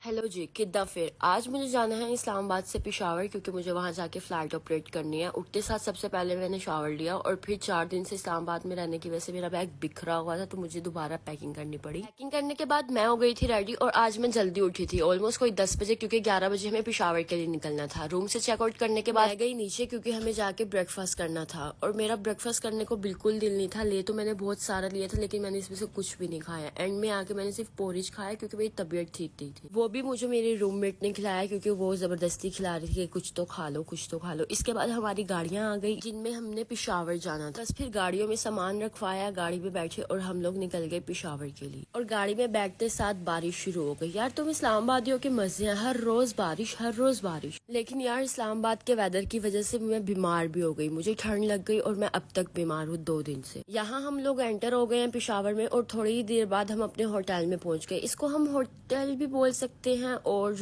Hello जी, किद्दा फिर आज मुझे जाना है इस्लामाबाद से पेशावर क्योंकि मुझे वहां जाके फ्लाइट ऑपरेट करनी है। उठते साथ सबसे पहले मैंने शावर लिया और फिर 4 दिन से इस्लामाबाद में रहने की वजह से मेरा बैग बिखरा हुआ था, तो मुझे दोबारा पैकिंग करनी पड़ी। पैकिंग करने के बाद मैं हो गई थी रेडी और आज मैं जल्दी उठी थी, ऑलमोस्ट कोई 10 बजे, क्योंकि 11 बजे हमें पेशावर के लिए निकलना था। रूम से चेकआउट करने के बाद गई नीचे क्योंकि हमें जाके ब्रेकफास्ट करना था और मेरा ब्रेकफास्ट करने को बिल्कुल दिल नहीं था। ले तो मैंने बहुत सारा लिया था लेकिन मैंने इसमें से कुछ भी नहीं खाया। एंड में आके मैंने सिर्फ पोरिज खाया क्योंकि मेरी तबीयत ठीक नहीं थी। वो भी मुझे मेरी रूममेट ने खिलाया क्योंकि वो जबरदस्ती खिला रही थी कि कुछ तो खा लो, कुछ तो खा लो। इसके बाद हमारी गाड़ियां आ गई जिनमें हमने पेशावर जाना था। बस फिर गाड़ियों में सामान रखवाया, गाड़ी में बैठे और हम लोग निकल गए पेशावर के लिए। और गाड़ी में बैठते साथ बारिश शुरू हो गई। यार तुम इस्लामाबादियों के मजे हैं, हर रोज बारिश, हर रोज बारिश। लेकिन यार इस्लामाबाद के वेदर की वजह से मैं बीमार भी हो गई, मुझे ठंड लग गई और मैं अब तक बीमार हूँ 2 दिन से। यहाँ हम लोग एंटर हो गए हैं पेशावर में और थोड़ी ही देर बाद हम अपने होटल में पहुंच गए। इसको हम होटल भी बोल सकते हैं और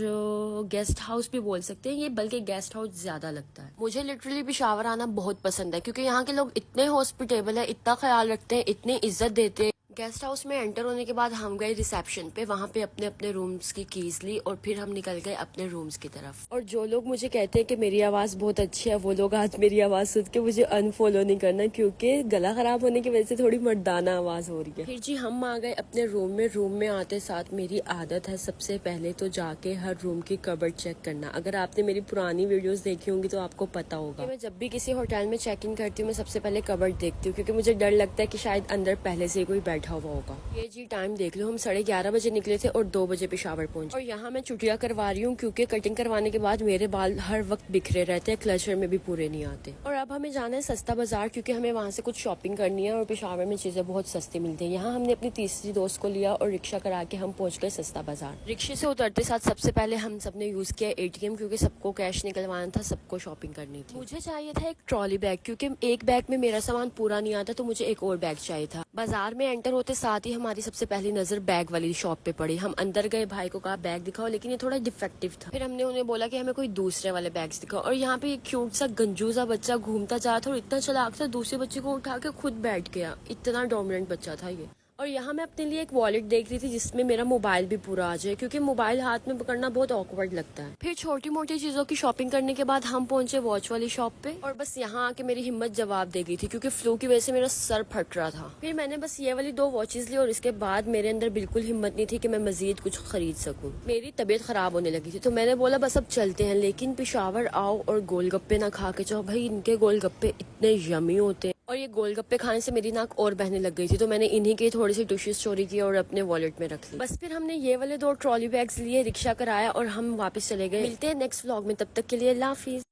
गेस्ट हाउस भी बोल सकते हैं, ये बल्कि गेस्ट हाउस ज्यादा लगता है। मुझे लिटरली पेशावर आना बहुत पसंद है क्योंकि यहाँ के लोग इतने हॉस्पिटेबल है, इतना ख्याल रखते हैं, इतनी इज्जत देते हैं। गेस्ट हाउस में एंटर होने के बाद हम गए रिसेप्शन पे, वहाँ पे अपने अपने रूम्स की कीज ली और फिर हम निकल गए अपने रूम्स की तरफ। और जो लोग मुझे कहते हैं कि मेरी आवाज बहुत अच्छी है, वो लोग आज मेरी आवाज सुन के मुझे अनफॉलो नहीं करना क्योंकि गला खराब होने की वजह से थोड़ी मर्दाना आवाज हो रही है। फिर जी हम आ गए अपने रूम में। रूम में आते साथ मेरी आदत है सबसे पहले तो जाके हर रूम की कबर्ड चेक करना। अगर आपने मेरी पुरानी वीडियोस देखी होंगी तो आपको पता होगा मैं जब भी किसी होटल में चेक इन करती हूँ मैं सबसे पहले कबर्ड देखती हूँ क्योंकि मुझे डर लगता है कि शायद अंदर पहले से कोई बैठा हुआ होगा। ये जी टाइम देख लो, हम 11:30 बजे निकले थे और 2 बजे पेशावर पहुंचे। और यहाँ मैं छुट्टियां करवा रही हूँ क्योंकि कटिंग करवाने के बाद मेरे बाल हर वक्त बिखरे रहते हैं, क्लचर में भी पूरे नहीं आते। और अब हमें जाना है सस्ता बाजार क्योंकि हमें वहाँ से कुछ शॉपिंग करनी है और पेशावर में चीजें बहुत सस्ती मिलती है। यहाँ हमने अपनी तीसरी दोस्त को लिया और रिक्शा करा के हम पहुंच गए सस्ता बाजार। रिक्शे से उतरते साथ सबसे पहले हम सबने यूज किया ATM क्योंकि सबको कैश निकलवाना था, सबको शॉपिंग करनी थी। मुझे चाहिए था एक ट्रॉली बैग क्योंकि एक बैग में मेरा सामान पूरा नहीं आता, तो मुझे एक और बैग चाहिए था। बाजार में एंटर होते साथ ही हमारी सबसे पहली नजर बैग वाली शॉप पे पड़ी। हम अंदर गए, भाई को कहा बैग दिखाओ, लेकिन ये थोड़ा डिफेक्टिव था। फिर हमने उन्हें बोला कि हमें कोई दूसरे वाले बैग्स दिखाओ। और यहाँ पे एक क्यूट सा गंजू सा बच्चा घूमता जा रहा था और इतना चालाक था, दूसरे बच्चे को उठा के खुद बैठ गया। इतना डोमिनेंट बच्चा था ये। और यहाँ मैं अपने लिए एक वॉलेट देख रही थी जिसमें मेरा मोबाइल भी पूरा आ जाए क्योंकि मोबाइल हाथ में पकड़ना बहुत ऑकवर्ड लगता है। फिर छोटी मोटी चीजों की शॉपिंग करने के बाद हम पहुंचे वॉच वाली शॉप पे और बस यहाँ आके मेरी हिम्मत जवाब दे गई थी क्योंकि फ्लू की वजह से मेरा सर फट रहा था। फिर मैंने बस ये वाली 2 वॉचेस ली और इसके बाद मेरे अंदर बिल्कुल हिम्मत नहीं थी कि मैं मजीद कुछ खरीद सकूँ। मेरी तबीयत खराब होने लगी थी तो मैंने बोला बस अब चलते हैं, लेकिन पेशावर आओ और गोलगप्पे ना खा के जाओ। भाई इनके गोलगप्पे इतने यमी होते हैं और ये गोलगप्पे खाने से मेरी नाक और बहने लग गई थी, तो मैंने इन्हीं की थोड़ी सी डिशेस चोरी की और अपने वॉलेट में रख ली। बस फिर हमने ये वाले 2 ट्रॉली बैग्स लिए, रिक्शा कराया और हम वापस चले गए। मिलते हैं नेक्स्ट व्लॉग में, तब तक के लिए अल्लाह हाफिज।